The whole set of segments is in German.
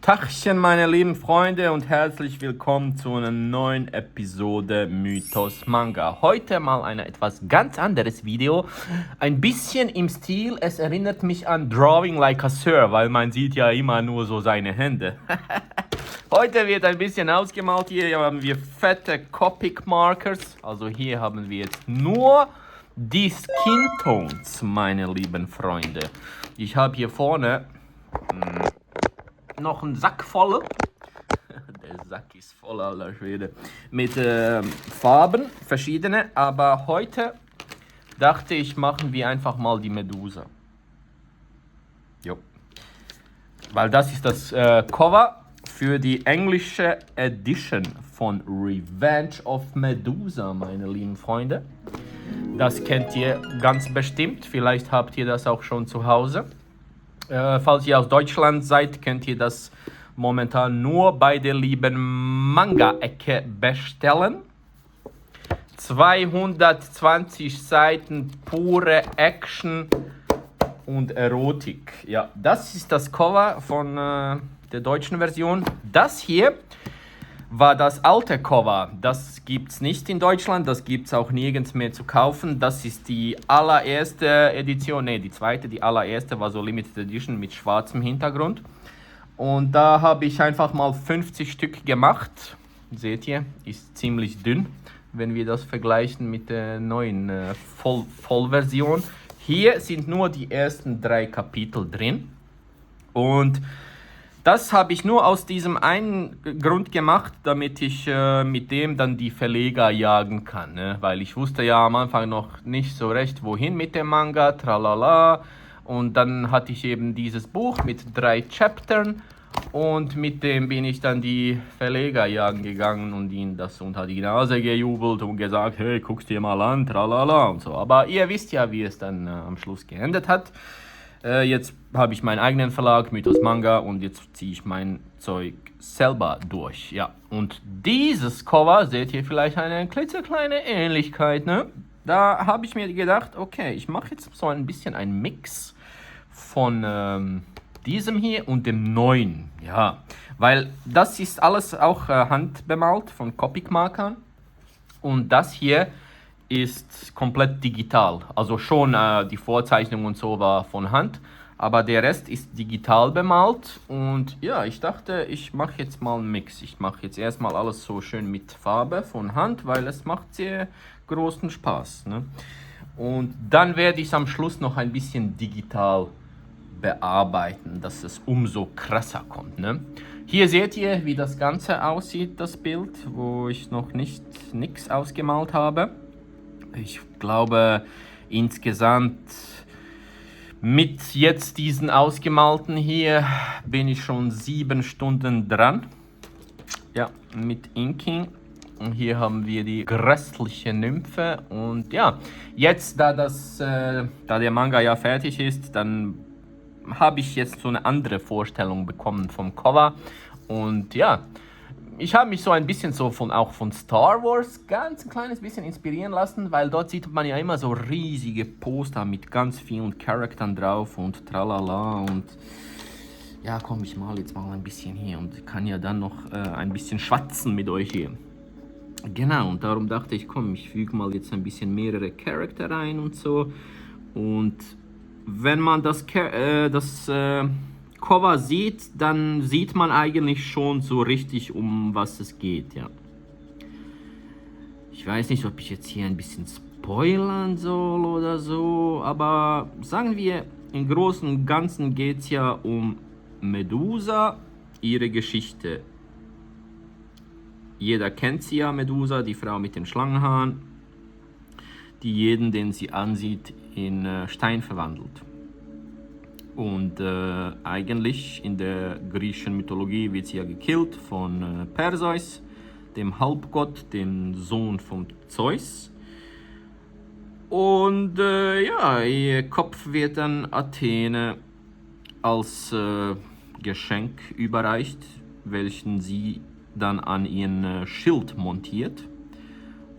Tachchen, meine lieben Freunde, und herzlich willkommen zu einer neuen Episode Mythos Manga. Heute mal ein etwas ganz anderes Video. Ein bisschen im Stil, es erinnert mich an Drawing Like a Sir, weil man sieht ja immer nur so seine Hände. Heute wird ein bisschen ausgemalt. Hier haben wir fette Copic Markers. Also hier haben wir jetzt nur die Skin Tones, meine lieben Freunde. Ich habe hier vorne noch einen Sack voll. Der Sack ist voll, alter Schwede. Mit Farben, verschiedene. Aber heute dachte ich, machen wir einfach mal die Medusa. Jo. Weil das ist das Cover für die englische Edition von Revenge of Medusa, meine lieben Freunde. Das kennt ihr ganz bestimmt. Vielleicht habt ihr das auch schon zu Hause. Falls ihr aus Deutschland seid, könnt ihr das momentan nur bei der lieben Manga-Ecke bestellen. 220 Seiten pure Action und Erotik. Ja, das ist das Cover von der deutschen Version. Das hier war das alte Cover. Das gibt es nicht in Deutschland, das gibt es auch nirgends mehr zu kaufen. Das ist die allererste Edition, ne, die zweite, die allererste war so Limited Edition mit schwarzem Hintergrund. Und da habe ich einfach mal 50 Stück gemacht. Seht ihr, ist ziemlich dünn, wenn wir das vergleichen mit der neuen Vollversion. Hier sind nur die ersten 3 Kapitel drin. Und das habe ich nur aus diesem einen Grund gemacht, damit ich mit dem dann die Verleger jagen kann. Ne? Weil ich wusste ja am Anfang noch nicht so recht, wohin mit dem Manga, tralala. Und dann hatte ich eben dieses Buch mit 3 Chaptern. Und mit dem bin ich dann die Verleger jagen gegangen und ihnen das unter die Nase gejubelt und gesagt, hey, guck's dir mal an, tralala und so. Aber ihr wisst ja, wie es dann am Schluss geendet hat. Jetzt habe ich meinen eigenen Verlag, Mythos Manga, und jetzt ziehe ich mein Zeug selber durch. Ja, und dieses Cover, seht ihr vielleicht eine klitzekleine Ähnlichkeit, ne? Da habe ich mir gedacht, okay, ich mache jetzt so ein bisschen einen Mix von diesem hier und dem neuen. Ja, weil das ist alles auch handbemalt von Copic-Markern. Und das hier ist komplett digital. Also schon die Vorzeichnung und so war von Hand, aber der Rest ist digital bemalt. Und ja, ich dachte, ich mache jetzt mal einen Mix. Ich mache jetzt erstmal alles so schön mit Farbe von Hand, weil es macht sehr großen Spaß. Ne? Und dann werde ich es am Schluss noch ein bisschen digital bearbeiten, dass es umso krasser kommt. Ne? Hier seht ihr, wie das Ganze aussieht, das Bild, wo ich noch nichts ausgemalt habe. Ich glaube, insgesamt mit jetzt diesen ausgemalten hier bin ich schon 7 Stunden dran. Ja, mit Inking. Und hier haben wir die grässliche Nymphe. Und ja, jetzt, da der Manga ja fertig ist, dann habe ich jetzt so eine andere Vorstellung bekommen vom Cover. Und ja, ich habe mich so ein bisschen so auch von Star Wars ganz ein kleines bisschen inspirieren lassen, weil dort sieht man ja immer so riesige Poster mit ganz vielen Charakteren drauf und tralala. Und ja, komm, ich mal jetzt mal ein bisschen hier und kann ja dann noch ein bisschen schwatzen mit euch hier. Genau, und darum dachte ich, komm, ich füge mal jetzt ein bisschen mehrere Charakter rein und so. Und wenn man das Cover sieht, dann sieht man eigentlich schon so richtig, um was es geht, ja. Ich weiß nicht, ob ich jetzt hier ein bisschen spoilern soll oder so, aber sagen wir, im Großen und Ganzen geht es ja um Medusa, ihre Geschichte. Jeder kennt sie ja, Medusa, die Frau mit den Schlangenhaaren, die jeden, den sie ansieht, in Stein verwandelt. Und eigentlich in der griechischen Mythologie wird sie ja gekillt von Perseus, dem Halbgott, dem Sohn von Zeus. Und ja, ihr Kopf wird dann Athene als Geschenk überreicht, welchen sie dann an ihren Schild montiert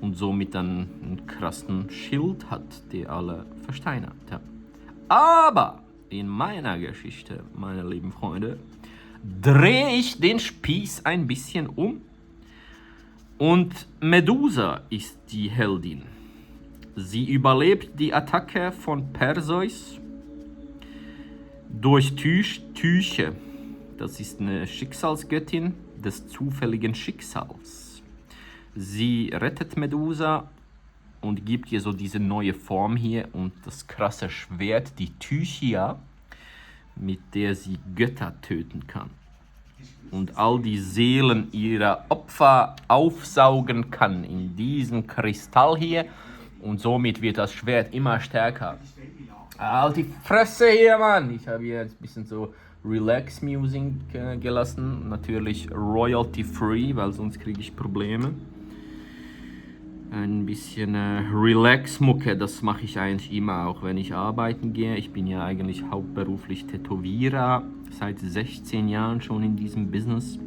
und somit dann einen krassen Schild hat, der alle versteinert. Ja. Aber in meiner Geschichte, meine lieben Freunde, drehe ich den Spieß ein bisschen um und Medusa ist die Heldin. Sie überlebt die Attacke von Perseus durch Tyche. Das ist eine Schicksalsgöttin des zufälligen Schicksals. Sie rettet Medusa und gibt ihr so diese neue Form hier und das krasse Schwert, die Tychia, mit der sie Götter töten kann. Und all die Seelen ihrer Opfer aufsaugen kann in diesem Kristall hier. Und somit wird das Schwert immer stärker. Halt die Fresse hier, Mann! Ich habe hier jetzt ein bisschen so Relax-Music gelassen. Natürlich royalty-free, weil sonst kriege ich Probleme. Ein bisschen Relax-Mucke, das mache ich eigentlich immer, auch wenn ich arbeiten gehe. Ich bin ja eigentlich hauptberuflich Tätowierer, seit 16 Jahren schon in diesem Business.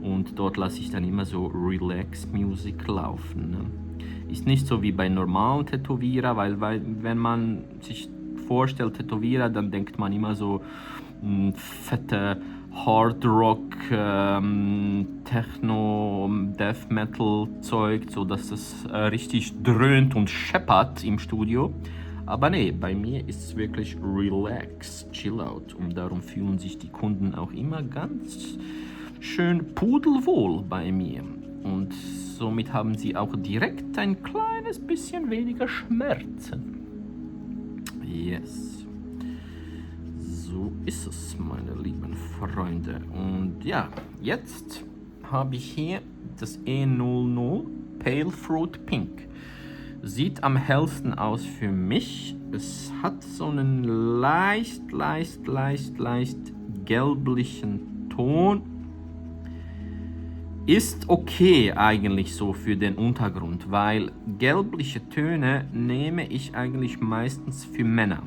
Und dort lasse ich dann immer so Relax-Musik laufen. Ne? Ist nicht so wie bei normalen Tätowierer, weil wenn man sich vorstellt Tätowierer, dann denkt man immer so fette Hard Rock, Techno, Death Metal Zeug, so dass es richtig dröhnt und scheppert im Studio. Aber nee, bei mir ist es wirklich relax, chill out und darum fühlen sich die Kunden auch immer ganz schön pudelwohl bei mir. Und somit haben sie auch direkt ein kleines bisschen weniger Schmerzen. Yes. So ist es, meine lieben Freunde. Und ja, jetzt habe ich hier das E00 Pale Fruit Pink. Sieht am hellsten aus für mich. Es hat so einen leicht gelblichen Ton. Ist okay eigentlich so für den Untergrund, weil gelbliche Töne nehme ich eigentlich meistens für Männer.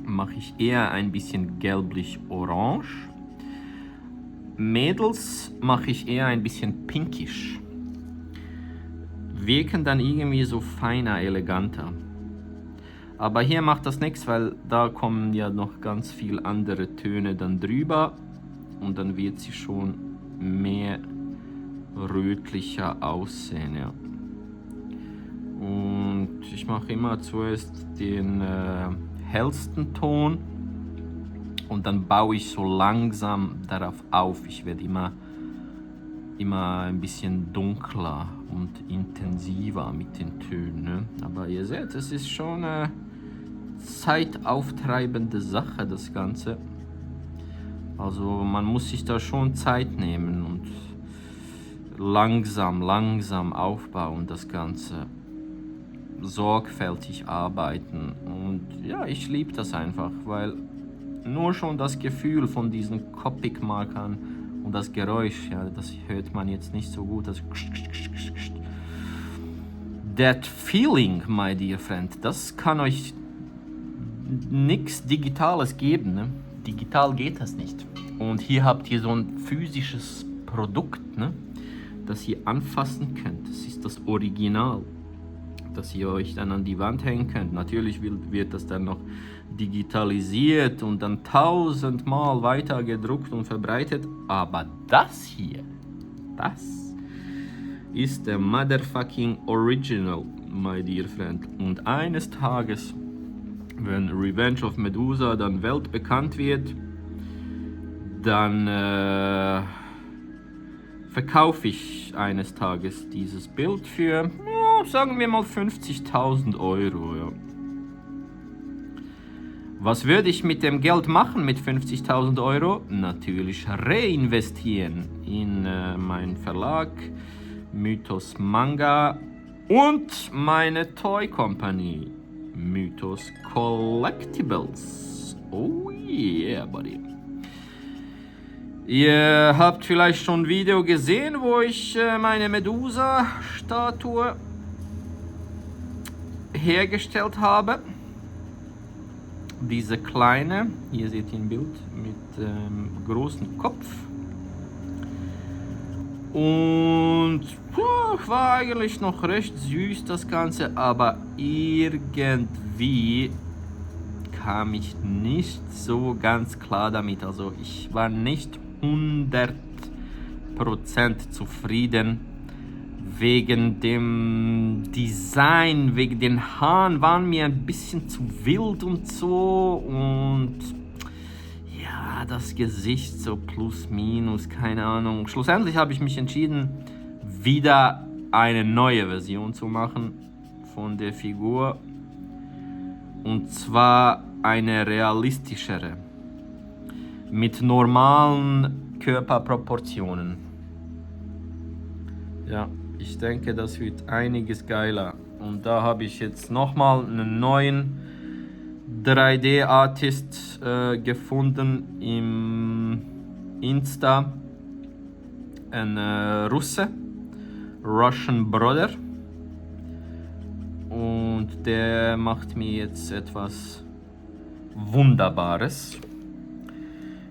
Mache ich eher ein bisschen gelblich-orange. Mädels mache ich eher ein bisschen pinkisch. Wirken dann irgendwie so feiner, eleganter. Aber hier macht das nichts, weil da kommen ja noch ganz viele andere Töne dann drüber und dann wird sie schon mehr rötlicher aussehen. Ja. Und ich mache immer zuerst den hellsten Ton und dann baue ich so langsam darauf auf. Ich werde immer ein bisschen dunkler und intensiver mit den Tönen. Ne? Aber ihr seht, es ist schon eine zeitauftreibende Sache, das Ganze. Also man muss sich da schon Zeit nehmen und langsam aufbauen, das Ganze. Sorgfältig arbeiten und ja, ich liebe das einfach, weil nur schon das Gefühl von diesen Copic-Markern und das Geräusch, ja, das hört man jetzt nicht so gut, das that feeling, my dear friend, das kann euch nichts Digitales geben, ne? Digital geht das nicht. Und hier habt ihr so ein physisches Produkt, ne? Das ihr anfassen könnt, das ist das Original, dass ihr euch dann an die Wand hängen könnt. Natürlich wird das dann noch digitalisiert und dann 1000-mal weiter gedruckt und verbreitet. Aber das hier, das ist der motherfucking Original, my dear friend. Und eines Tages, wenn Revenge of Medusa dann weltbekannt wird, dann verkaufe ich eines Tages dieses Bild für, ja, sagen wir mal 50.000 Euro. Ja. Was würde ich mit dem Geld machen mit 50.000 Euro? Natürlich reinvestieren in meinen Verlag, Mythos Manga und meine Toy Company, Mythos Collectibles. Oh yeah, buddy. Ihr habt vielleicht schon ein Video gesehen, wo ich meine Medusa-Statue hergestellt habe. Diese kleine, hier seht ihr ein Bild mit großem Kopf. Und war eigentlich noch recht süß das Ganze, aber irgendwie, kam ich nicht so ganz klar damit. Also ich war nicht 100% zufrieden wegen dem Design, wegen den Haaren waren mir ein bisschen zu wild und so und ja, das Gesicht so plus minus, keine Ahnung. Schlussendlich habe ich mich entschieden, wieder eine neue Version zu machen von der Figur und zwar eine realistischere mit normalen Körperproportionen. Ja, ich denke, das wird einiges geiler. Und da habe ich jetzt nochmal einen neuen 3D-Artist gefunden im Insta. Ein Russe, Russian Brother. Und der macht mir jetzt etwas Wunderbares.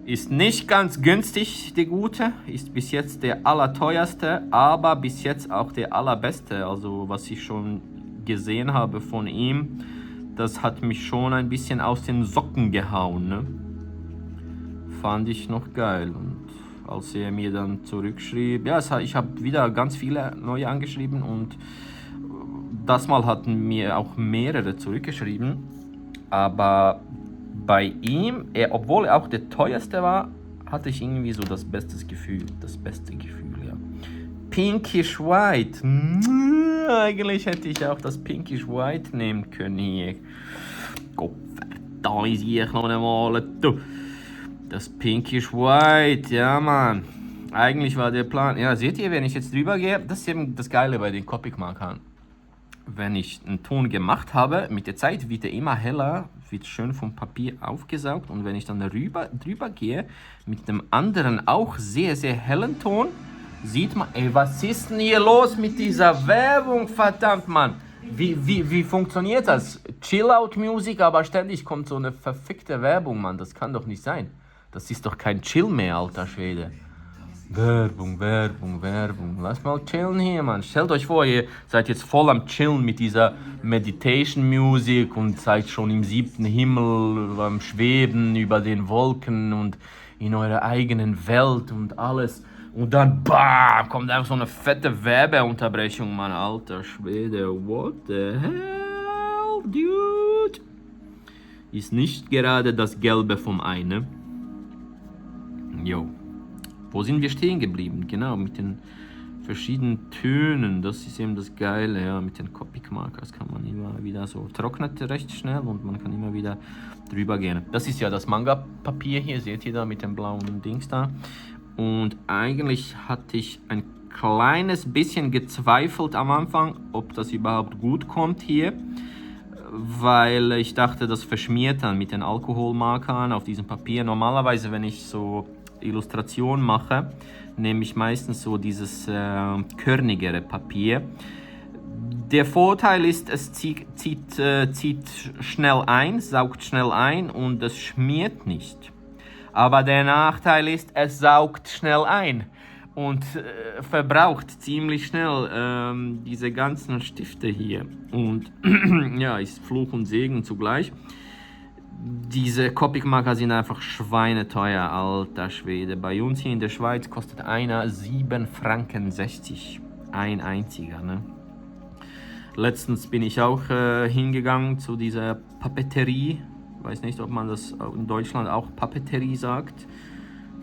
Ist nicht ganz günstig, der Gute. Ist bis jetzt der allerteuerste, aber bis jetzt auch der allerbeste. Also was ich schon gesehen habe von ihm, das hat mich schon ein bisschen aus den Socken gehauen. Ne? Fand ich noch geil. Und als er mir dann zurückschrieb, ja, ich habe wieder ganz viele neue angeschrieben und das Mal hatten mir auch mehrere zurückgeschrieben. Aber bei ihm, obwohl er auch der teuerste war, hatte ich irgendwie so das beste Gefühl, ja. Pinkish White. Eigentlich hätte ich auch das Pinkish White nehmen können hier. Gott verdammt, ich noch einmal. Das Pinkish White, ja Mann. Eigentlich war der Plan, ja, seht ihr, wenn ich jetzt drüber gehe, das ist eben das Geile bei den Copic-Markern. Wenn ich einen Ton gemacht habe, mit der Zeit wird er immer heller, wird schön vom Papier aufgesaugt und wenn ich dann drüber gehe, mit einem anderen auch sehr, sehr hellen Ton, sieht man, ey, was ist denn hier los mit dieser Werbung, verdammt, Mann. Wie funktioniert das? Chill-Out-Musik, aber ständig kommt so eine verfickte Werbung, Mann, das kann doch nicht sein. Das ist doch kein Chill mehr, alter Schwede. Werbung. Lass mal chillen hier, Mann. Stellt euch vor, ihr seid jetzt voll am Chillen mit dieser Meditation-Musik und seid schon im 7. Himmel, am Schweben über den Wolken und in eurer eigenen Welt und alles. Und dann, bam, kommt einfach so eine fette Werbeunterbrechung, Mann. Alter Schwede, what the hell, dude? Ist nicht gerade das Gelbe vom Ei, ne? Jo. Wo sind wir stehen geblieben? Genau, mit den verschiedenen Tönen. Das ist eben das Geile, ja. Mit den Copic-Markers kann man immer wieder so, trocknet recht schnell und man kann immer wieder drüber gehen. Das ist ja das Manga-Papier hier, seht ihr da mit dem blauen Dings da. Und eigentlich hatte ich ein kleines bisschen gezweifelt am Anfang, ob das überhaupt gut kommt hier. Weil ich dachte, das verschmiert dann mit den Alkoholmarkern auf diesem Papier. Normalerweise, wenn ich so Illustration mache, nehme ich meistens so dieses körnigere Papier. Der Vorteil ist, es zieht schnell ein, saugt schnell ein und es schmiert nicht. Aber der Nachteil ist, es saugt schnell ein und verbraucht ziemlich schnell diese ganzen Stifte hier. Und ja, ist Fluch und Segen zugleich. Diese Copic-Marker sind einfach schweineteuer, alter Schwede. Bei uns hier in der Schweiz kostet einer 7,60 Franken. Ein einziger, ne? Letztens bin ich auch hingegangen zu dieser Papeterie. Weiß nicht, ob man das in Deutschland auch Papeterie sagt.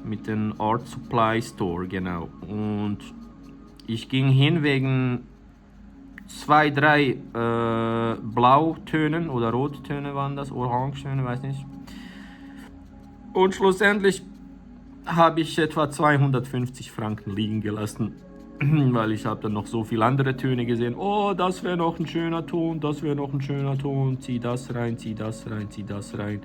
Mit dem Art Supply Store, genau. Und ich ging hin wegen 2, 3 Blautönen oder Rottöne waren das, Orangetöne, weiß nicht. Und schlussendlich habe ich etwa 250 Franken liegen gelassen, weil ich habe dann noch so viele andere Töne gesehen. Oh, das wäre noch ein schöner Ton, das wäre noch ein schöner Ton, zieh das rein, zieh das rein, zieh das rein.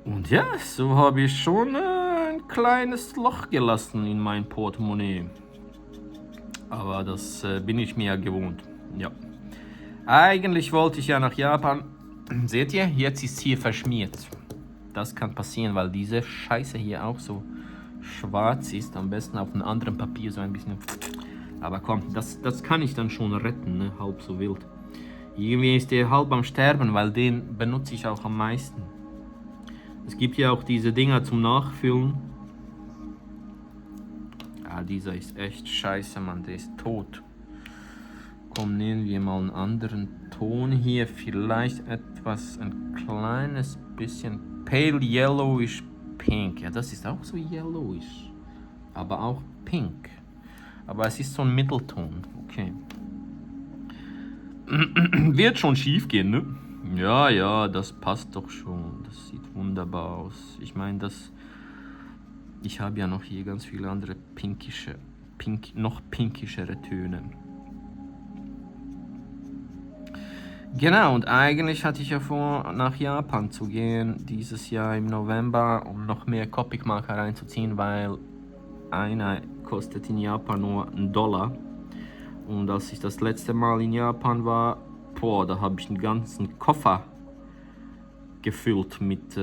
Und ja, so habe ich schon ein kleines Loch gelassen in mein Portemonnaie. Aber das bin ich mir ja gewohnt. Ja. Eigentlich wollte ich ja nach Japan. Seht ihr? Jetzt ist hier verschmiert. Das kann passieren, weil diese Scheiße hier auch so schwarz ist. Am besten auf einem anderen Papier so ein bisschen. Aber komm, das kann ich dann schon retten, ne? Halb so wild. Irgendwie ist der halb am Sterben, weil den benutze ich auch am meisten. Es gibt ja auch diese Dinger zum Nachfüllen. Ah, dieser ist echt scheiße, Mann, der ist tot. Komm, nehmen wir mal einen anderen Ton hier. Vielleicht etwas, ein kleines bisschen pale yellowish pink. Ja, das ist auch so yellowish. Aber auch pink. Aber es ist so ein Mittelton. Okay. Wird schon schief gehen, ne? Ja, ja, das passt doch schon. Das sieht wunderbar aus. Ich meine, ich habe ja noch hier ganz viele andere noch pinkischere Töne. Genau, und eigentlich hatte ich ja vor, nach Japan zu gehen, dieses Jahr im November, um noch mehr Copic-Marker reinzuziehen, weil einer kostet in Japan nur $1. Und als ich das letzte Mal in Japan war, da habe ich einen ganzen Koffer gefüllt mit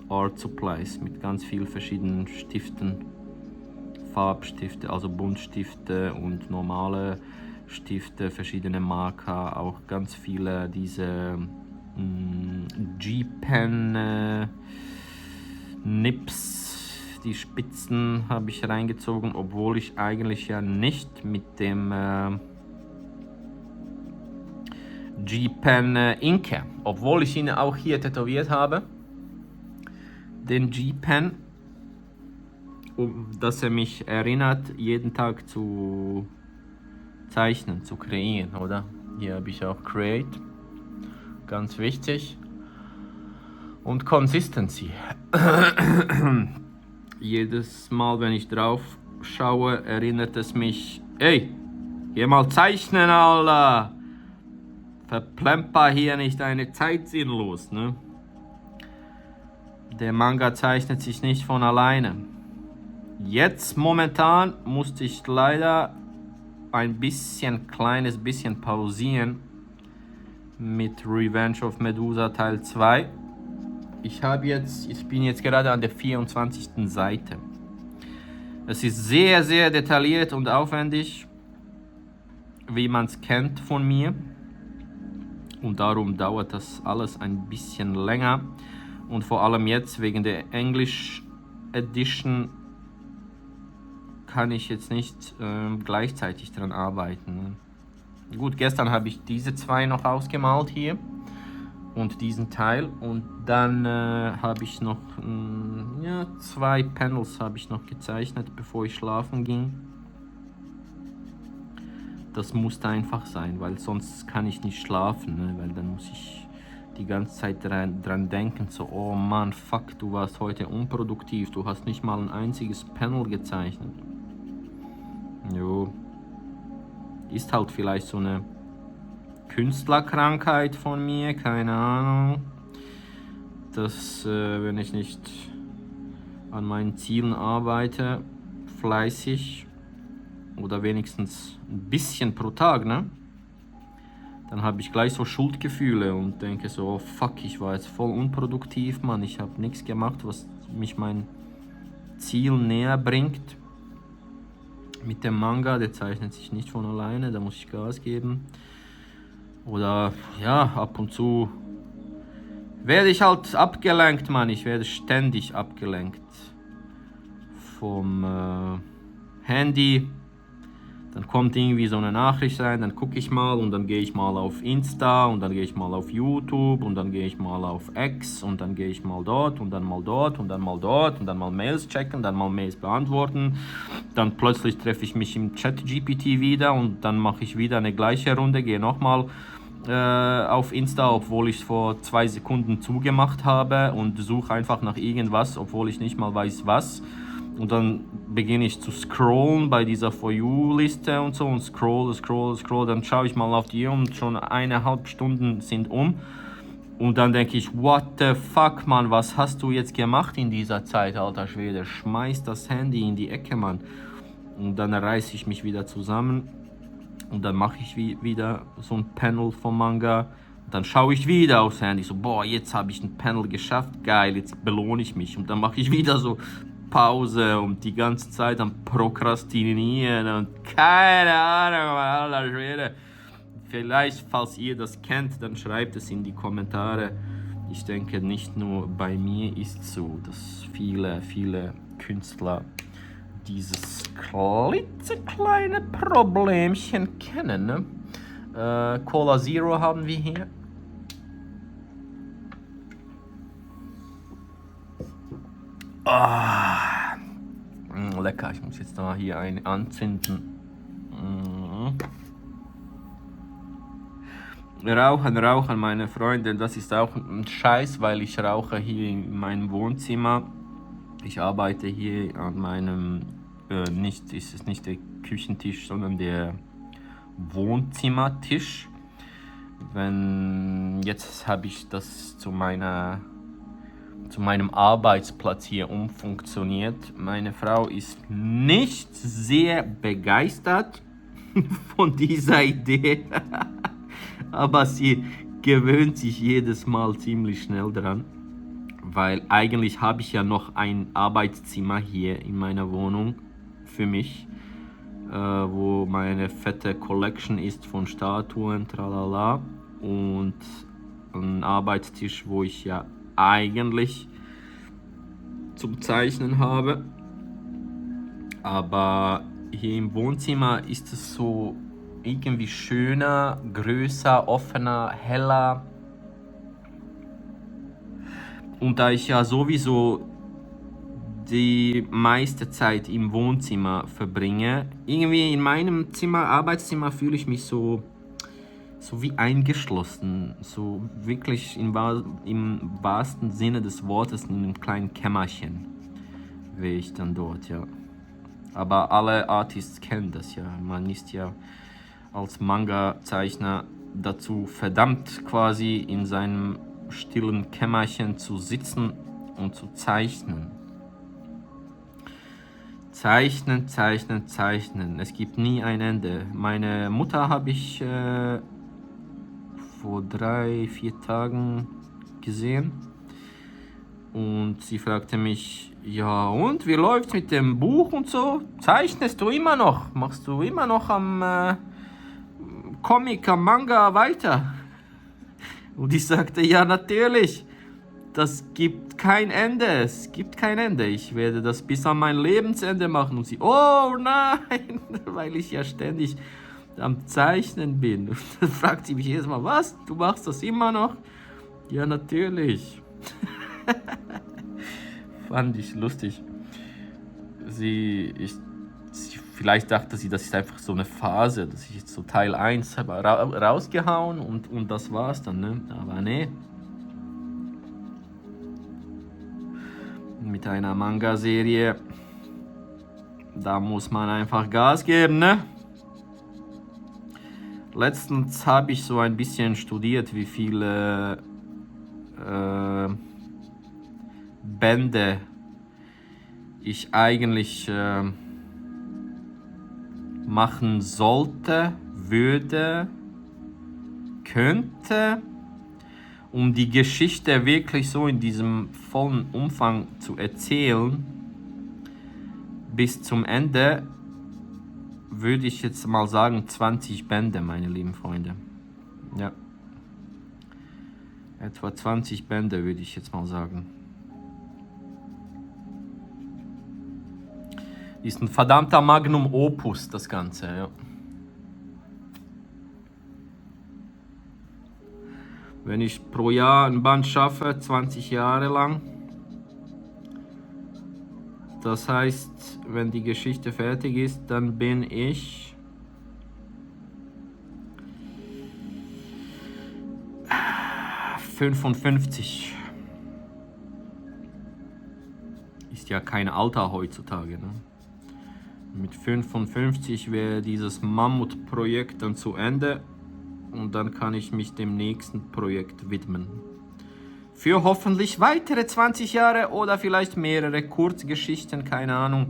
Art Supplies, mit ganz vielen verschiedenen Stiften, Farbstifte, also Buntstifte und normale Stifte, verschiedene Marker, auch ganz viele diese G-Pen Nips. Die Spitzen habe ich reingezogen, obwohl ich eigentlich ja nicht mit dem G-Pen inke, obwohl ich ihn auch hier tätowiert habe, den G-Pen, dass er mich erinnert, jeden Tag zu zeichnen, zu kreieren, oder? Hier habe ich auch Create, ganz wichtig, und Consistency. Jedes Mal, wenn ich drauf schaue, erinnert es mich, ey, geh mal zeichnen, Alter! Verplemper hier nicht deine Zeit sinnlos, ne? Der Manga zeichnet sich nicht von alleine. Jetzt momentan musste ich leider ein kleines bisschen pausieren mit Revenge of Medusa Teil 2. Ich bin jetzt gerade an der 24. Seite. Es ist sehr, sehr detailliert und aufwendig, wie man es kennt von mir. Und darum dauert das alles ein bisschen länger. Und vor allem jetzt wegen der English Edition kann ich jetzt nicht gleichzeitig dran arbeiten. Gut, gestern habe ich diese zwei noch ausgemalt hier und diesen Teil, und dann habe ich noch 2 Panels habe ich noch gezeichnet, bevor ich schlafen ging. Das musste einfach sein, weil sonst kann ich nicht schlafen, ne? Weil dann muss ich die ganze Zeit dran denken, so, oh Mann, fuck, du warst heute unproduktiv, du hast nicht mal ein einziges Panel gezeichnet. Jo, ist halt vielleicht so eine Künstlerkrankheit von mir, keine Ahnung, dass wenn ich nicht an meinen Zielen arbeite, fleißig oder wenigstens ein bisschen pro Tag, ne, dann habe ich gleich so Schuldgefühle und denke so, oh fuck, ich war jetzt voll unproduktiv, Mann, ich habe nichts gemacht, was mich mein Ziel näher bringt. Mit dem Manga, der zeichnet sich nicht von alleine, da muss ich Gas geben. Oder ja, ab und zu werde ich halt abgelenkt, Mann. Ich werde ständig abgelenkt vom Handy. Dann kommt irgendwie so eine Nachricht rein, dann gucke ich mal und dann gehe ich mal auf Insta und dann gehe ich mal auf YouTube und dann gehe ich mal auf X und dann gehe ich mal dort und dann mal dort und dann mal dort und dann mal Mails checken, dann mal Mails beantworten. Dann plötzlich treffe ich mich im ChatGPT wieder und dann mache ich wieder eine gleiche Runde, gehe nochmal auf Insta, obwohl ich es vor 2 Sekunden zugemacht habe, und suche einfach nach irgendwas, obwohl ich nicht mal weiß was. Und dann beginne ich zu scrollen bei dieser For You-Liste und so und scroll, dann schaue ich mal auf die Uhr und schon 1,5 Stunden sind um. Und dann denke ich, what the fuck, Mann, was hast du jetzt gemacht in dieser Zeit, alter Schwede? Schmeiß das Handy in die Ecke, Mann. Und dann reiße ich mich wieder zusammen und dann mache ich wieder so ein Panel vom Manga. Und dann schaue ich wieder aufs Handy, so, boah, jetzt habe ich ein Panel geschafft, geil, jetzt belohne ich mich. Und dann mache ich wieder so Pause und die ganze Zeit am Prokrastinieren und keine Ahnung, alter Schwede. Vielleicht, falls ihr das kennt, dann schreibt es in die Kommentare. Ich denke, nicht nur bei mir ist es so, dass viele Künstler dieses klitzekleine Problemchen kennen. Ne? Cola Zero haben wir hier. Lecker, ich muss jetzt da hier einen anzünden. Rauchen, meine Freunde, das ist auch ein Scheiß, weil ich rauche hier in meinem Wohnzimmer. Ich arbeite hier an meinem, ist es nicht der Küchentisch, sondern der Wohnzimmertisch. Jetzt habe ich das zu meinem Arbeitsplatz hier umfunktioniert. Meine Frau ist nicht sehr begeistert von dieser Idee. Aber sie gewöhnt sich jedes Mal ziemlich schnell dran, weil eigentlich habe ich ja noch ein Arbeitszimmer hier in meiner Wohnung für mich, wo meine fette Collection ist von Statuen, tralala, und ein Arbeitstisch, wo ich ja eigentlich zum Zeichnen habe. Aber hier im Wohnzimmer ist es so irgendwie schöner, größer, offener, heller. Und da ich ja sowieso die meiste Zeit im Wohnzimmer verbringe, irgendwie in meinem Arbeitszimmer fühle ich mich so wie eingeschlossen, so wirklich im wahrsten Sinne des Wortes in einem kleinen Kämmerchen wäre ich dann dort, ja. Aber alle Artists kennen das ja, man ist ja als Manga-Zeichner dazu verdammt, quasi in seinem stillen Kämmerchen zu sitzen und zu zeichnen. Zeichnen. Es gibt nie ein Ende. Meine Mutter habe ich vor 3-4 Tagen gesehen. Und sie fragte mich, ja und, wie läuft's mit dem Buch und so? Zeichnest du immer noch? Machst du immer noch am Comic, am Manga weiter? Und ich sagte, ja natürlich, das gibt kein Ende, es gibt kein Ende. Ich werde das bis an mein Lebensende machen. Und sie, oh nein, weil ich ja ständig am Zeichnen bin. Und dann fragt sie mich jedes Mal, was, du machst das immer noch? Ja natürlich. Fand ich lustig. Vielleicht dachte sie, das ist einfach so eine Phase, dass ich jetzt so Teil 1 habe rausgehauen und das war's dann, ne? Aber nee. Mit einer Manga-Serie, da muss man einfach Gas geben, ne? Letztens habe ich so ein bisschen studiert, wie viele Bände ich eigentlich machen sollte, könnte, um die Geschichte wirklich so in diesem vollen Umfang zu erzählen. Bis zum Ende würde ich jetzt mal sagen 20 Bände, meine lieben Freunde. Ja. Etwa 20 Bände würde ich jetzt mal sagen. Ist ein verdammter Magnum Opus, das Ganze, ja. Wenn ich pro Jahr ein Band schaffe, 20 Jahre lang, das heißt, wenn die Geschichte fertig ist, dann bin ich 55. Ist ja kein Alter heutzutage, ne? Mit 55 wäre dieses Mammutprojekt dann zu Ende und dann kann ich mich dem nächsten Projekt widmen. Für hoffentlich weitere 20 Jahre oder vielleicht mehrere Kurzgeschichten, keine Ahnung.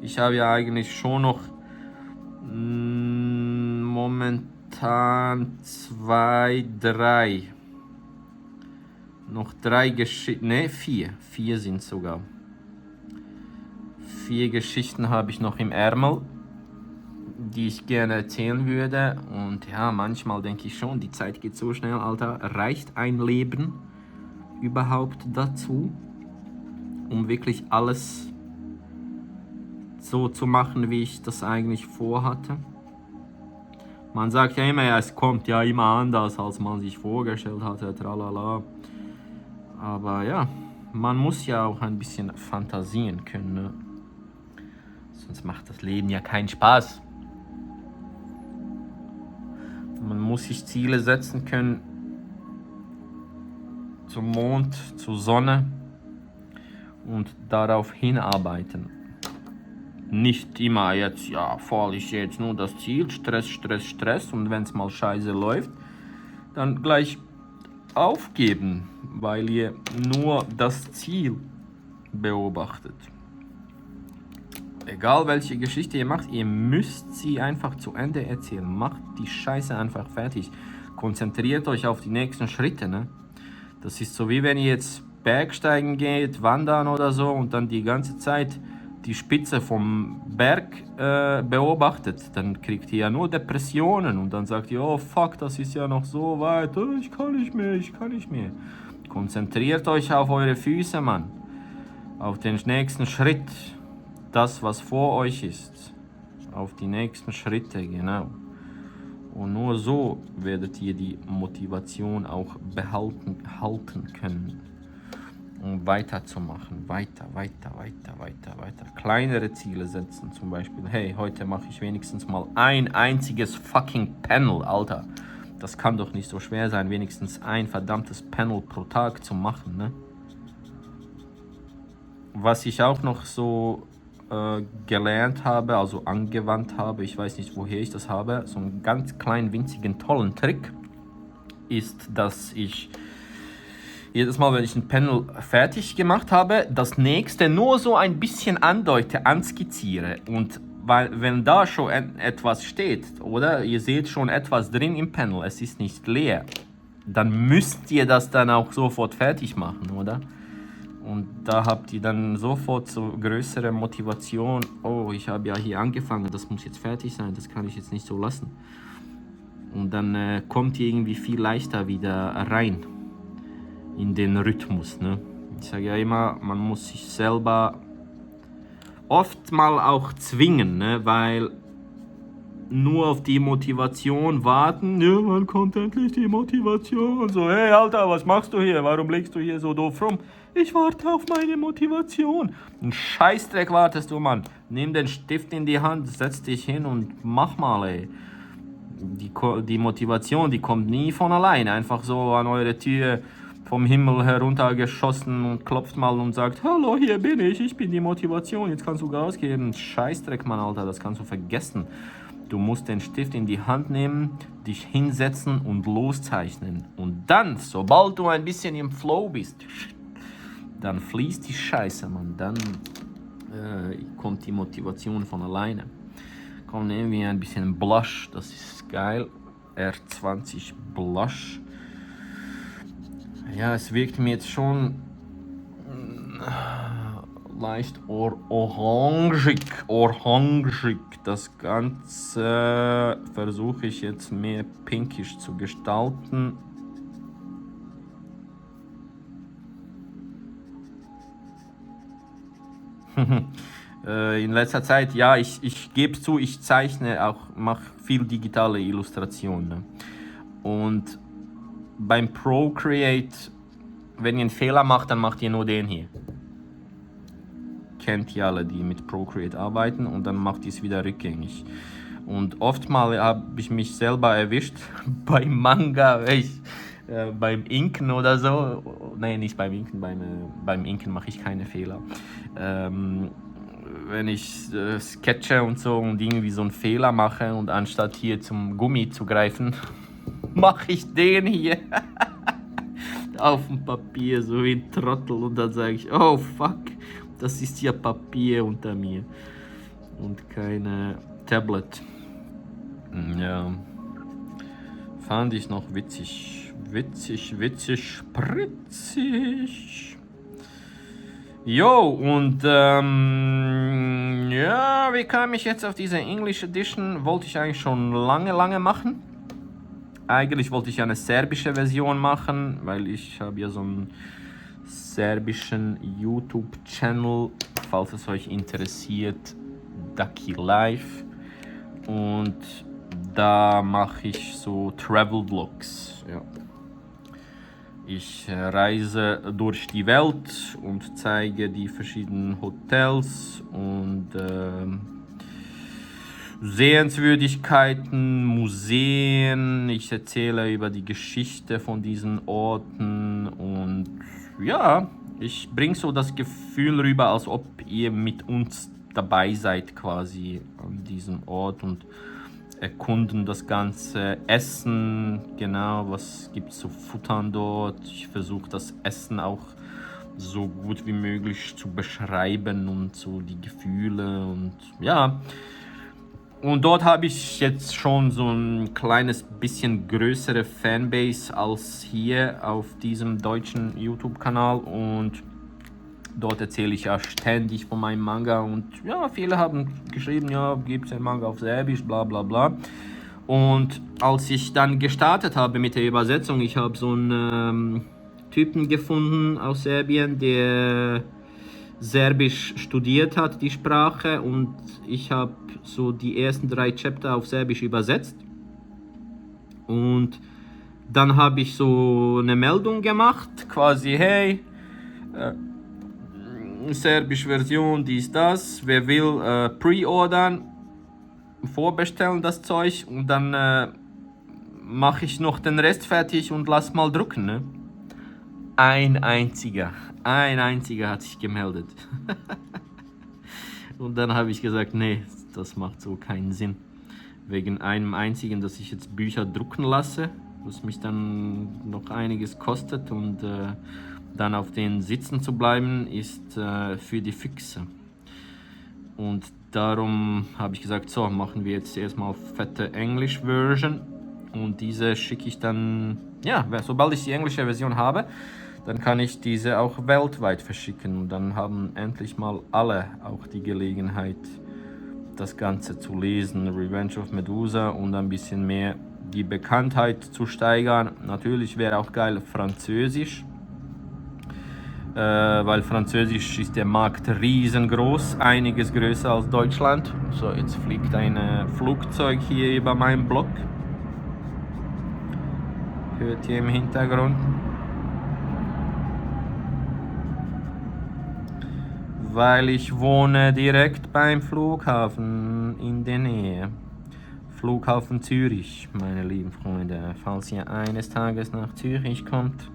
Ich habe ja eigentlich schon noch momentan 2, 3. Noch 3 Geschichten, ne 4. 4 sind sogar. 4 Geschichten habe ich noch im Ärmel, die ich gerne erzählen würde. Und ja, manchmal denke ich schon, die Zeit geht so schnell, Alter. Reicht ein Leben überhaupt dazu, um wirklich alles so zu machen, wie ich das eigentlich vorhatte? Man sagt ja immer, ja, es kommt ja immer anders, als man sich vorgestellt hatte, tralala. Aber ja, man muss ja auch ein bisschen fantasieren können, ne? Sonst macht das Leben ja keinen Spaß. Man muss sich Ziele setzen können, zum Mond, zur Sonne und darauf hinarbeiten. Nicht immer jetzt, ja, voll ist jetzt nur das Ziel, Stress, Stress, Stress, und wenn es mal scheiße läuft, dann gleich aufgeben, weil ihr nur das Ziel beobachtet. Egal welche Geschichte ihr macht, ihr müsst sie einfach zu Ende erzählen. Macht die Scheiße einfach fertig. Konzentriert euch auf die nächsten Schritte, ne? Das ist so, wie wenn ihr jetzt Bergsteigen geht, wandern oder so und dann die ganze Zeit die Spitze vom Berg beobachtet. Dann kriegt ihr ja nur Depressionen und dann sagt ihr, oh fuck, das ist ja noch so weit, ich kann nicht mehr. Konzentriert euch auf eure Füße, Mann. Auf den nächsten Schritt. Das, was vor euch ist. Auf die nächsten Schritte, genau. Und nur so werdet ihr die Motivation auch halten können, um weiterzumachen. Weiter. Kleinere Ziele setzen, zum Beispiel, hey, heute mache ich wenigstens mal ein einziges fucking Panel, Alter. Das kann doch nicht so schwer sein, wenigstens ein verdammtes Panel pro Tag zu machen, ne? Was ich auch noch so gelernt habe, also angewandt habe, ich weiß nicht, woher ich das habe, so einen ganz kleinen, winzigen, tollen Trick ist, dass ich jedes Mal, wenn ich ein Panel fertig gemacht habe, das nächste nur so ein bisschen andeute, anskizziere. Und weil, wenn da schon etwas steht, oder ihr seht schon etwas drin im Panel, es ist nicht leer, dann müsst ihr das dann auch sofort fertig machen, oder? Und da habt ihr dann sofort so größere Motivation. Oh, ich habe ja hier angefangen, das muss jetzt fertig sein, das kann ich jetzt nicht so lassen. Und dann kommt ihr irgendwie viel leichter wieder rein in den Rhythmus, ne? Ich sage ja immer, man muss sich selber oft mal auch zwingen, ne? Weil nur auf die Motivation warten, ja, wann kommt endlich die Motivation? So, hey Alter, was machst du hier? Warum legst du hier so doof rum? Ich warte auf meine Motivation. Ein Scheißdreck wartest du, Mann. Nimm den Stift in die Hand, setz dich hin und mach mal, ey. Die Motivation, die kommt nie von alleine. Einfach so an eure Tür vom Himmel heruntergeschossen und klopft mal und sagt, hallo, hier bin ich bin die Motivation, jetzt kannst du Gas geben. Scheißdreck, Mann, Alter, das kannst du vergessen. Du musst den Stift in die Hand nehmen, dich hinsetzen und loszeichnen. Und dann, sobald du ein bisschen im Flow bist, dann fließt die Scheiße, Mann. Dann kommt die Motivation von alleine. Komm, nehmen wir ein bisschen Blush, das ist geil. R20 Blush. Ja, es wirkt mir jetzt schon leicht orangig. Das Ganze versuche ich jetzt mehr pinkisch zu gestalten. In letzter Zeit, ja, ich gebe zu, ich zeichne auch, mache viel digitale Illustrationen. Ne? Und beim Procreate, wenn ihr einen Fehler macht, dann macht ihr nur den hier. Kennt ihr alle, die mit Procreate arbeiten, und dann macht ihr es wieder rückgängig. Und oftmals habe ich mich selber erwischt beim Manga, beim Inken oder so. Nein, nicht beim Inken, beim Inken mache ich keine Fehler. Wenn ich sketche und so und irgendwie so einen Fehler mache und anstatt hier zum Gummi zu greifen, mache ich den hier auf dem Papier, so wie ein Trottel, und dann sage ich, oh fuck, das ist ja Papier unter mir und keine Tablet. Ja, fand ich noch witzig, spritzig. Jo, und ja, wie kam ich jetzt auf diese English Edition? Wollte ich eigentlich schon lange machen. Eigentlich wollte ich eine serbische Version machen, weil ich habe ja so einen serbischen YouTube-Channel, falls es euch interessiert, Ducky Life. Und da mache ich so Travel-Vlogs. Ja. Ich reise durch die Welt und zeige die verschiedenen Hotels und Sehenswürdigkeiten, Museen. Ich erzähle über die Geschichte von diesen Orten und ja, ich bringe so das Gefühl rüber, als ob ihr mit uns dabei seid quasi an diesem Ort und erkunden das ganze Essen, genau, was gibt es zu futtern dort. Ich versuche das Essen auch so gut wie möglich zu beschreiben und so die Gefühle und ja. Und dort habe ich jetzt schon so ein kleines bisschen größere Fanbase als hier auf diesem deutschen YouTube-Kanal und dort erzähle ich ja ständig von meinem Manga und ja, viele haben geschrieben, ja, gibt es einen Manga auf Serbisch, bla bla bla. Und als ich dann gestartet habe mit der Übersetzung, ich habe so einen Typen gefunden aus Serbien, der Serbisch studiert hat, die Sprache, und ich habe so die ersten 3 Chapter auf Serbisch übersetzt. Und dann habe ich so eine Meldung gemacht, quasi, hey, Serbisch Version, dies, das, wer will, pre-ordern, vorbestellen das Zeug und dann mache ich noch den Rest fertig und lass mal drucken, ne? Ein einziger hat sich gemeldet. Und dann habe ich gesagt, nee, das macht so keinen Sinn. Wegen einem einzigen, dass ich jetzt Bücher drucken lasse, was mich dann noch einiges kostet und dann auf den Sitzen zu bleiben, ist für die Füchse. Und darum habe ich gesagt, so, machen wir jetzt erstmal fette English-Version und diese schicke ich dann, ja, sobald ich die englische Version habe, dann kann ich diese auch weltweit verschicken und dann haben endlich mal alle auch die Gelegenheit, das Ganze zu lesen. Revenge of Medusa und ein bisschen mehr die Bekanntheit zu steigern. Natürlich wäre auch geil Französisch, weil Französisch ist der Markt riesengroß, einiges größer als Deutschland. So, jetzt fliegt ein Flugzeug hier über meinen Block. Hört ihr im Hintergrund? Weil ich wohne direkt beim Flughafen in der Nähe. Flughafen Zürich, meine lieben Freunde. Falls ihr eines Tages nach Zürich kommt,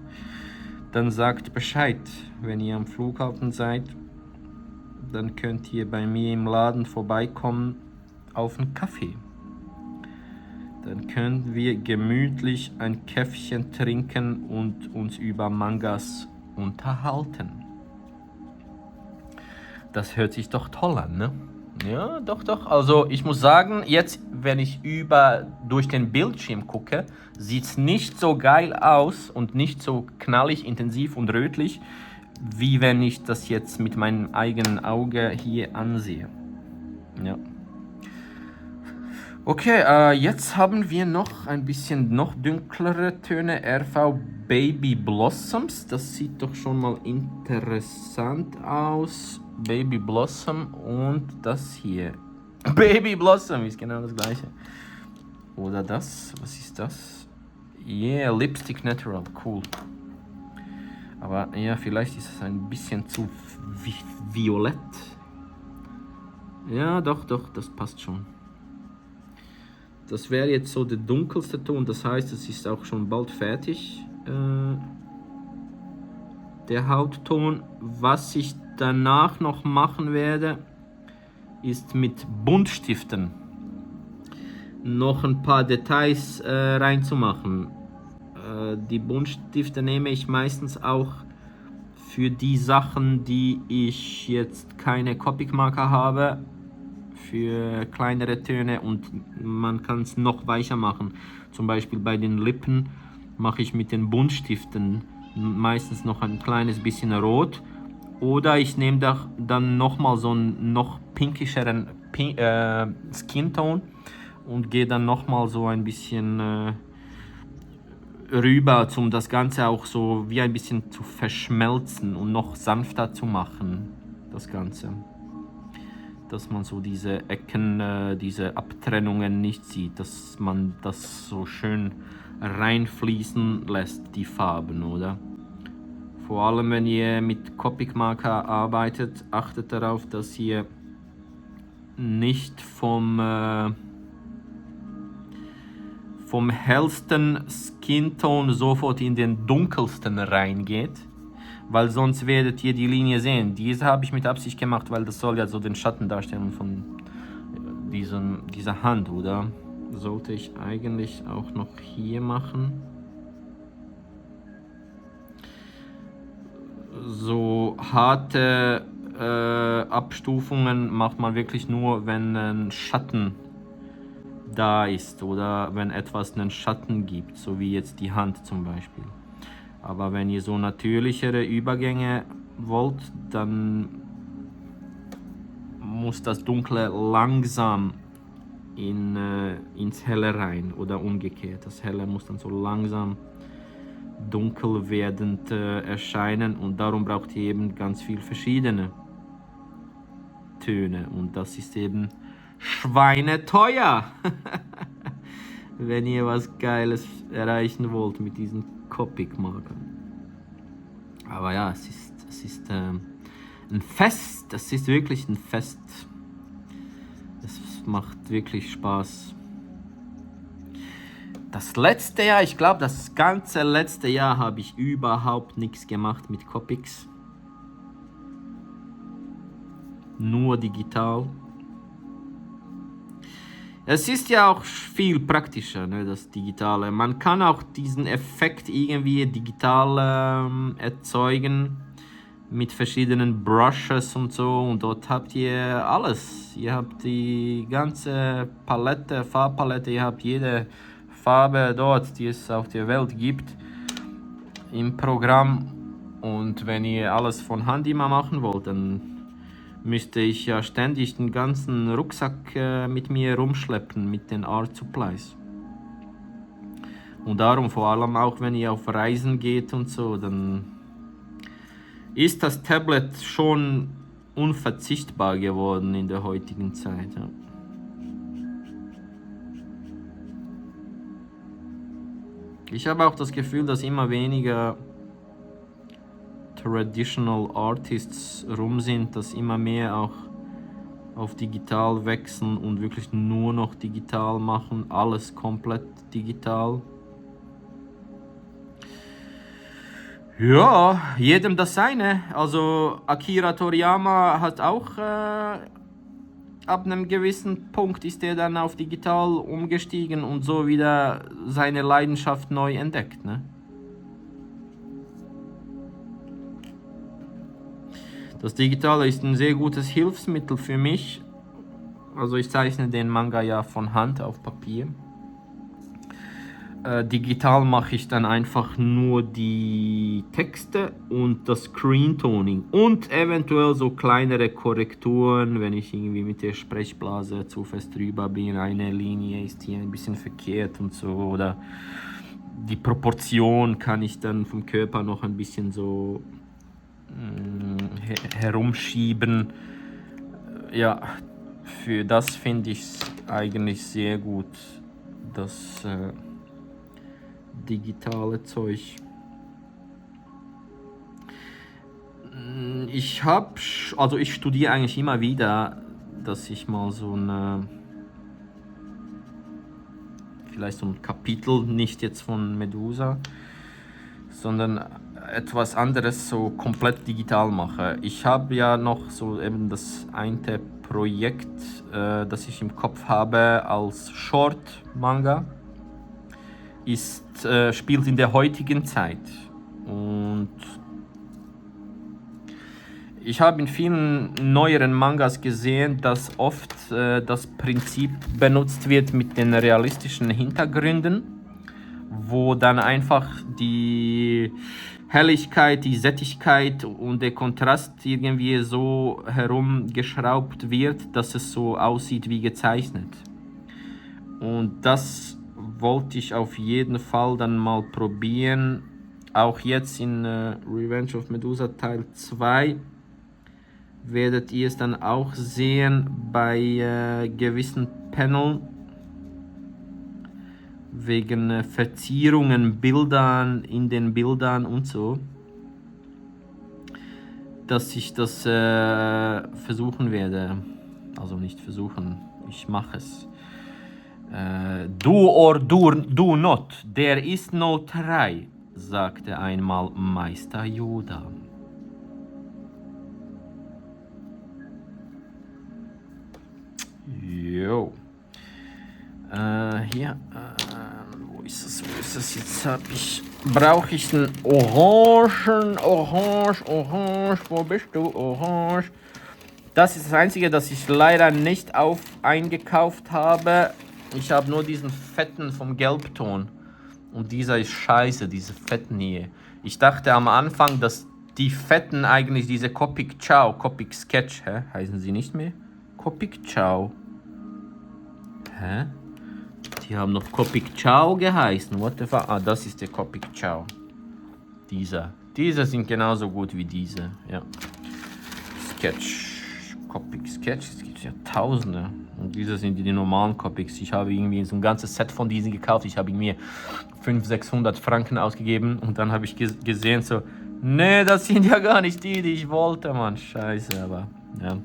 dann sagt Bescheid. Wenn ihr am Flughafen seid, dann könnt ihr bei mir im Laden vorbeikommen auf einen Kaffee. Dann können wir gemütlich ein Käffchen trinken und uns über Mangas unterhalten. Das hört sich doch toll an, ne? Ja, doch. Also ich muss sagen, jetzt, wenn ich durch den Bildschirm gucke, sieht es nicht so geil aus und nicht so knallig, intensiv und rötlich, wie wenn ich das jetzt mit meinem eigenen Auge hier ansehe. Ja. Okay, jetzt haben wir noch ein bisschen noch dunklere Töne. RV Baby Blossoms. Das sieht doch schon mal interessant aus. Baby Blossom und das hier. Baby Blossom ist genau das gleiche. Oder das, was ist das? Yeah, Lipstick Natural, cool. Aber ja, vielleicht ist es ein bisschen zu violett. Ja, doch, das passt schon. Das wäre jetzt so der dunkelste Ton, das heißt, es ist auch schon bald fertig. Der Hautton. Was ich danach noch machen werde, ist mit Buntstiften noch ein paar Details reinzumachen. Die Buntstifte nehme ich meistens auch für die Sachen, die ich jetzt keine Copic-Marker habe, für kleinere Töne, und man kann es noch weicher machen. Zum Beispiel bei den Lippen mache ich mit den Buntstiften meistens noch ein kleines bisschen rot Oder ich nehme dann nochmal so einen noch pinkischeren Skin Tone und gehe dann nochmal so ein bisschen rüber, um das Ganze auch so wie ein bisschen zu verschmelzen und noch sanfter zu machen, das Ganze. Dass man so diese Ecken, diese Abtrennungen nicht sieht, dass man das so schön reinfließen lässt, die Farben, oder? Vor allem, wenn ihr mit Copic Marker arbeitet, achtet darauf, dass ihr nicht vom hellsten Skin Tone sofort in den dunkelsten reingeht, weil sonst werdet ihr die Linie sehen. Diese habe ich mit Absicht gemacht, weil das soll ja so den Schatten darstellen von dieser Hand, oder? Sollte ich eigentlich auch noch hier machen. So harte Abstufungen macht man wirklich nur, wenn ein Schatten da ist oder wenn etwas einen Schatten gibt, so wie jetzt die Hand zum Beispiel. Aber wenn ihr so natürlichere Übergänge wollt, dann muss das Dunkle langsam ins Helle rein oder umgekehrt. Das Helle muss dann so langsam dunkel werdend erscheinen und darum braucht ihr eben ganz viel verschiedene Töne und das ist eben schweineteuer, wenn ihr was Geiles erreichen wollt mit diesen Copic-Markern. Aber ja, es ist ein Fest, es ist wirklich ein Fest. Es macht wirklich Spaß. Das letzte Jahr, ich glaube, das ganze letzte Jahr habe ich überhaupt nichts gemacht mit Copics. Nur digital. Es ist ja auch viel praktischer, ne, das Digitale. Man kann auch diesen Effekt irgendwie digital erzeugen mit verschiedenen Brushes und so. Und dort habt ihr alles. Ihr habt die ganze Palette, Farbpalette, ihr habt jede Farbe dort, die es auf der Welt gibt, im Programm. Und wenn ihr alles von Hand immer machen wollt, dann müsste ich ja ständig den ganzen Rucksack mit mir rumschleppen mit den Art Supplies. Und darum, vor allem auch wenn ihr auf Reisen geht und so, dann ist das Tablet schon unverzichtbar geworden in der heutigen Zeit. Ja. Ich habe auch das Gefühl, dass immer weniger Traditional Artists rum sind, dass immer mehr auch auf digital wechseln und wirklich nur noch digital machen, alles komplett digital. Ja, jedem das seine. Also Akira Toriyama hat auch ab einem gewissen Punkt ist er dann auf digital umgestiegen und so wieder seine Leidenschaft neu entdeckt, ne? Das Digitale ist ein sehr gutes Hilfsmittel für mich. Also ich zeichne den Manga ja von Hand auf Papier. Digital mache ich dann einfach nur die Texte und das Screen Toning und eventuell so kleinere Korrekturen, wenn ich irgendwie mit der Sprechblase zu fest drüber bin, eine Linie ist hier ein bisschen verkehrt und so, oder die Proportion kann ich dann vom Körper noch ein bisschen so herumschieben. Ja, für das finde ich es eigentlich sehr gut, das digitale Zeug. Ich studiere eigentlich immer wieder, dass ich mal vielleicht so ein Kapitel, nicht jetzt von Medusa, sondern etwas anderes so komplett digital mache. Ich habe ja noch so eben das eine Projekt, das ich im Kopf habe als Short-Manga, spielt in der heutigen Zeit. Und ich habe in vielen neueren Mangas gesehen, dass oft das Prinzip benutzt wird mit den realistischen Hintergründen, wo dann einfach die Helligkeit, die Sättigkeit und der Kontrast irgendwie so herumgeschraubt wird, dass es so aussieht wie gezeichnet. Und das wollte ich auf jeden Fall dann mal probieren. Auch jetzt in Revenge of Medusa Teil 2 werdet ihr es dann auch sehen bei gewissen Panel wegen Verzierungen, Bildern in den Bildern und so, dass ich das versuchen werde. Also nicht versuchen, ich mache es. Do or do not, there is no try, sagte einmal Meister Yoda. Jo. Hier, wo ist es? Jetzt brauche ich einen Orange, wo bist du, Orange? Das ist das Einzige, das ich leider nicht eingekauft habe. Ich habe nur diesen fetten vom Gelbton. Und dieser ist scheiße, diese fetten hier. Ich dachte am Anfang, dass die fetten eigentlich diese Copic Sketch, heißen sie nicht mehr? Copic Ciao. Die haben noch Copic Ciao geheißen. What the fuck? Ah, das ist der Copic Ciao. Dieser. Diese sind genauso gut wie diese. Ja. Copic Sketch. Es gibt ja tausende. Und diese sind die normalen Copics. Ich habe irgendwie so ein ganzes Set von diesen gekauft. Ich habe irgendwie 500-600 Franken ausgegeben. Und dann habe ich gesehen so, nee, das sind ja gar nicht die ich wollte, Mann. Scheiße, aber ja.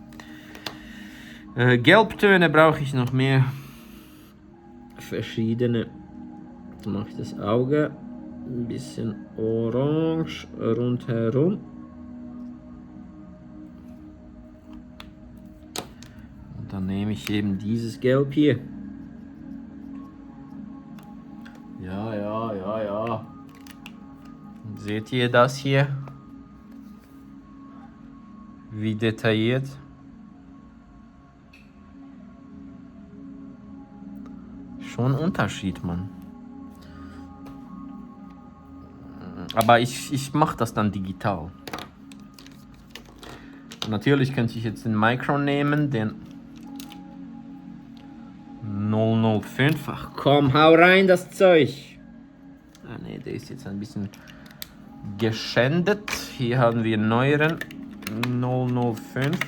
Gelbtöne brauche ich noch mehr. Verschiedene. Dann mache ich das Auge ein bisschen orange rundherum. Und dann nehme ich eben dieses Gelb hier. Ja. Und seht ihr das hier? Wie detailliert. Schon ein Unterschied, Mann. Aber ich mache das dann digital. Und natürlich könnte ich jetzt den Micro nehmen, den 005. Ach komm, hau rein das Zeug. Ah ne, der ist jetzt ein bisschen geschändet. Hier haben wir einen neueren 005.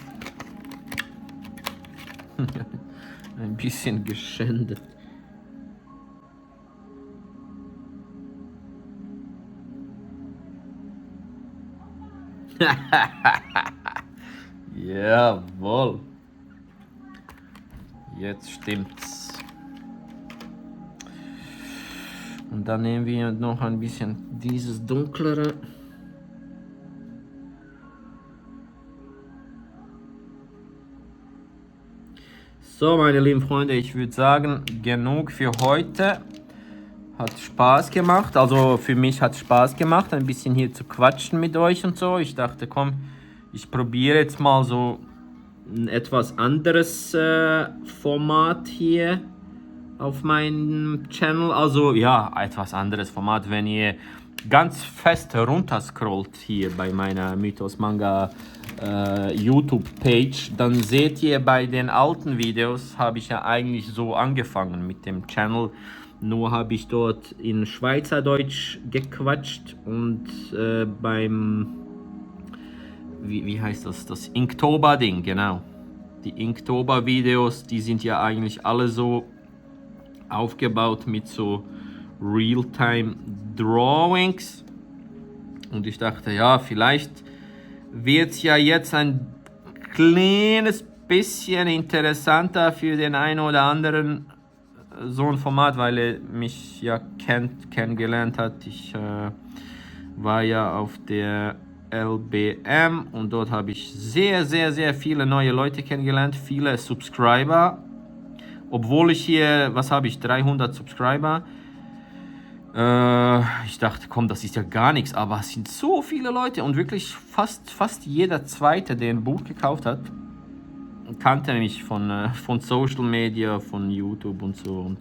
Ein bisschen geschändet. Jawohl. Jetzt stimmt's. Und dann nehmen wir noch ein bisschen dieses dunklere. So, meine lieben Freunde, ich würde sagen, genug für heute. Hat Spaß gemacht, also für mich hat es Spaß gemacht, ein bisschen hier zu quatschen mit euch und so. Ich dachte, komm, ich probiere jetzt mal so ein etwas anderes Format hier auf meinem Channel. Also ja, etwas anderes Format, wenn ihr ganz fest runterscrollt hier bei meiner Mythos Manga YouTube-Page, dann seht ihr, bei den alten Videos habe ich ja eigentlich so angefangen mit dem Channel. Nur habe ich dort in Schweizerdeutsch gequatscht und beim, wie heißt das, das Inktober-Ding, genau. Die Inktober-Videos, die sind ja eigentlich alle so aufgebaut mit so Realtime-Drawings. Und ich dachte, ja, vielleicht wird es ja jetzt ein kleines bisschen interessanter für den einen oder anderen, so ein Format, weil er mich ja kennengelernt hat. Ich war ja auf der LBM und dort habe ich sehr, sehr, sehr viele neue Leute kennengelernt, viele Subscriber. Obwohl ich hier, was habe ich, 300 Subscriber. Ich dachte, komm, das ist ja gar nichts, aber es sind so viele Leute und wirklich fast jeder Zweite, der ein Buch gekauft hat, kannte mich von Social Media, von YouTube und so und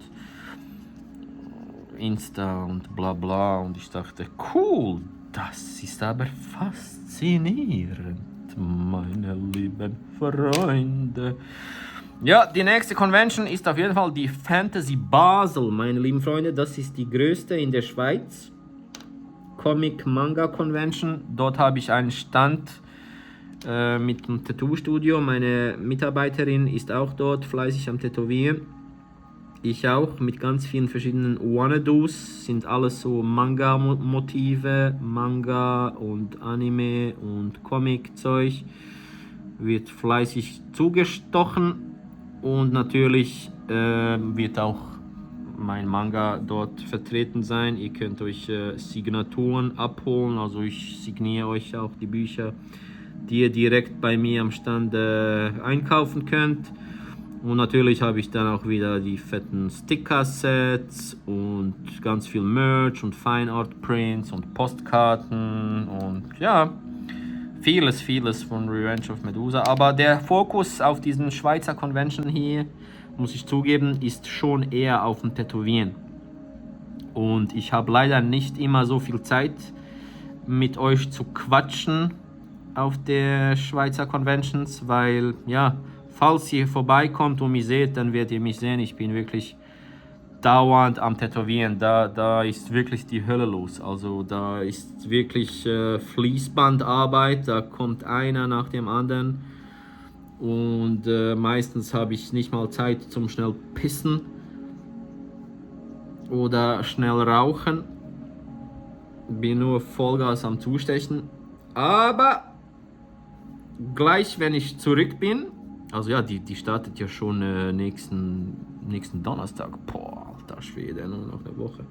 Insta und bla bla. Und ich dachte, cool, Das ist aber faszinierend, meine lieben Freunde. Ja, die nächste Convention ist auf jeden Fall die Fantasy Basel, meine lieben Freunde. Das ist die größte in der Schweiz. Comic Manga Convention. Dort habe ich einen Stand mit dem Tattoo-Studio. Meine Mitarbeiterin ist auch dort fleißig am Tätowieren. Ich auch, mit ganz vielen verschiedenen Wannadoos. Sind alles so Manga-Motive, Manga und Anime und Comic-Zeug. Wird fleißig zugestochen und natürlich wird auch mein Manga dort vertreten sein. Ihr könnt euch Signaturen abholen, also ich signiere euch auch die Bücher, die ihr direkt bei mir am Stand einkaufen könnt. Und natürlich habe ich dann auch wieder die fetten Sticker-Sets und ganz viel Merch und Fine-Art-Prints und Postkarten und ja, vieles von Revenge of Medusa. Aber der Fokus auf diesen Schweizer Convention hier, muss ich zugeben, ist schon eher auf dem Tätowieren. Und ich habe leider nicht immer so viel Zeit, mit euch zu quatschen auf der Schweizer Conventions, weil ja, falls ihr vorbeikommt und mich seht, dann werdet ihr mich sehen. Ich bin wirklich dauernd am Tätowieren. Da ist wirklich die Hölle los. Also da ist wirklich Fließbandarbeit. Da kommt einer nach dem anderen. Und meistens habe ich nicht mal Zeit zum schnell pissen oder schnell rauchen. Bin nur Vollgas am Zustechen. Aber gleich, wenn ich zurück bin, also ja, die startet ja schon nächsten Donnerstag. Boah, alter Schwede, nur noch eine Woche.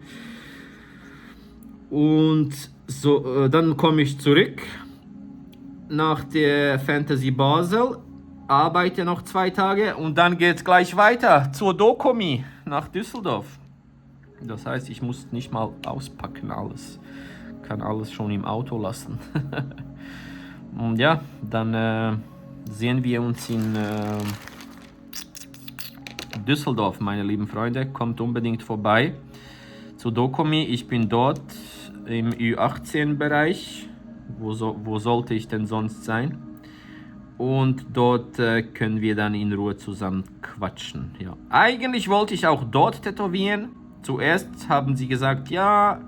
Und so, dann komme ich zurück nach der Fantasy Basel, arbeite noch 2 Tage und dann geht es gleich weiter zur Dokumi nach Düsseldorf. Das heißt, ich muss nicht mal auspacken alles. Kann alles schon im Auto lassen. Und ja, dann sehen wir uns in Düsseldorf, meine lieben Freunde. Kommt unbedingt vorbei zu Dokumi. Ich bin dort im Ü18-Bereich. Wo sollte ich denn sonst sein? Und dort können wir dann in Ruhe zusammen quatschen. Ja. Eigentlich wollte ich auch dort tätowieren. Zuerst haben sie gesagt, ja,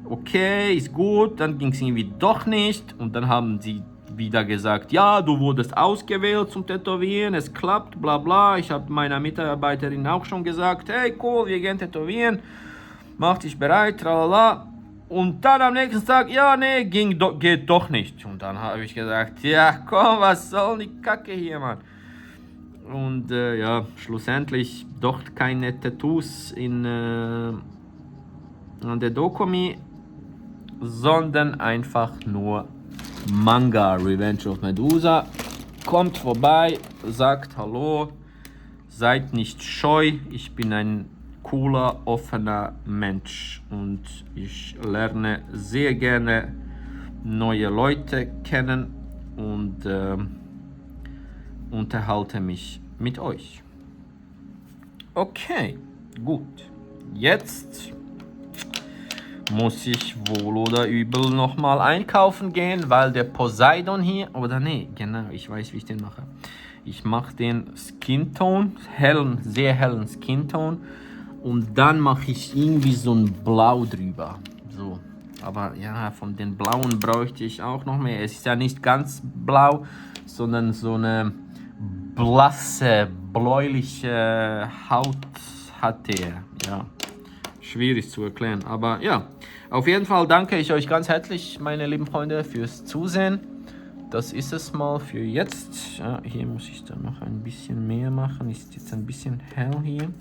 okay, ist gut. Dann ging es irgendwie doch nicht. Und dann haben sie wieder gesagt, ja, du wurdest ausgewählt zum Tätowieren, es klappt, bla bla. Ich habe meiner Mitarbeiterin auch schon gesagt, hey, cool, wir gehen tätowieren, mach dich bereit, tralala. Und dann am nächsten Tag, ja, nee, geht doch nicht. Und dann habe ich gesagt, ja, komm, was soll die Kacke hier, Mann. Und ja, schlussendlich doch keine Tattoos an der Dokumi, sondern einfach nur Manga Revenge of Medusa. Kommt vorbei, sagt Hallo, seid nicht scheu. Ich bin ein cooler, offener Mensch und ich lerne sehr gerne neue Leute kennen und unterhalte mich mit euch. Okay, gut. Jetzt muss ich wohl oder übel nochmal einkaufen gehen, weil der Poseidon hier, oder nee, genau, ich weiß, wie ich den mache. Ich mache den Skin Tone, sehr hellen Skin Tone und dann mache ich irgendwie so ein Blau drüber. So, aber ja, von den Blauen bräuchte ich auch noch mehr. Es ist ja nicht ganz blau, sondern so eine blasse, bläuliche Haut hat er, ja. Schwierig zu erklären, aber ja, auf jeden Fall danke ich euch ganz herzlich, meine lieben Freunde, fürs Zusehen. Das ist es mal für jetzt. Ja, hier muss ich dann noch ein bisschen mehr machen, ist jetzt ein bisschen hell hier.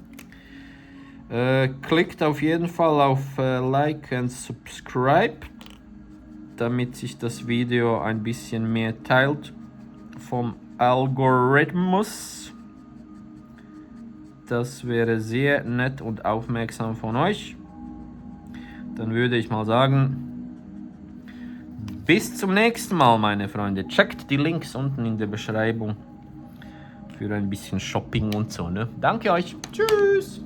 Klickt auf jeden Fall auf Like und Subscribe, damit sich das Video ein bisschen mehr teilt vom Algorithmus. Das wäre sehr nett und aufmerksam von euch. Dann würde ich mal sagen, bis zum nächsten Mal, meine Freunde. Checkt die Links unten in der Beschreibung für ein bisschen Shopping und so. Ne? Danke euch. Tschüss.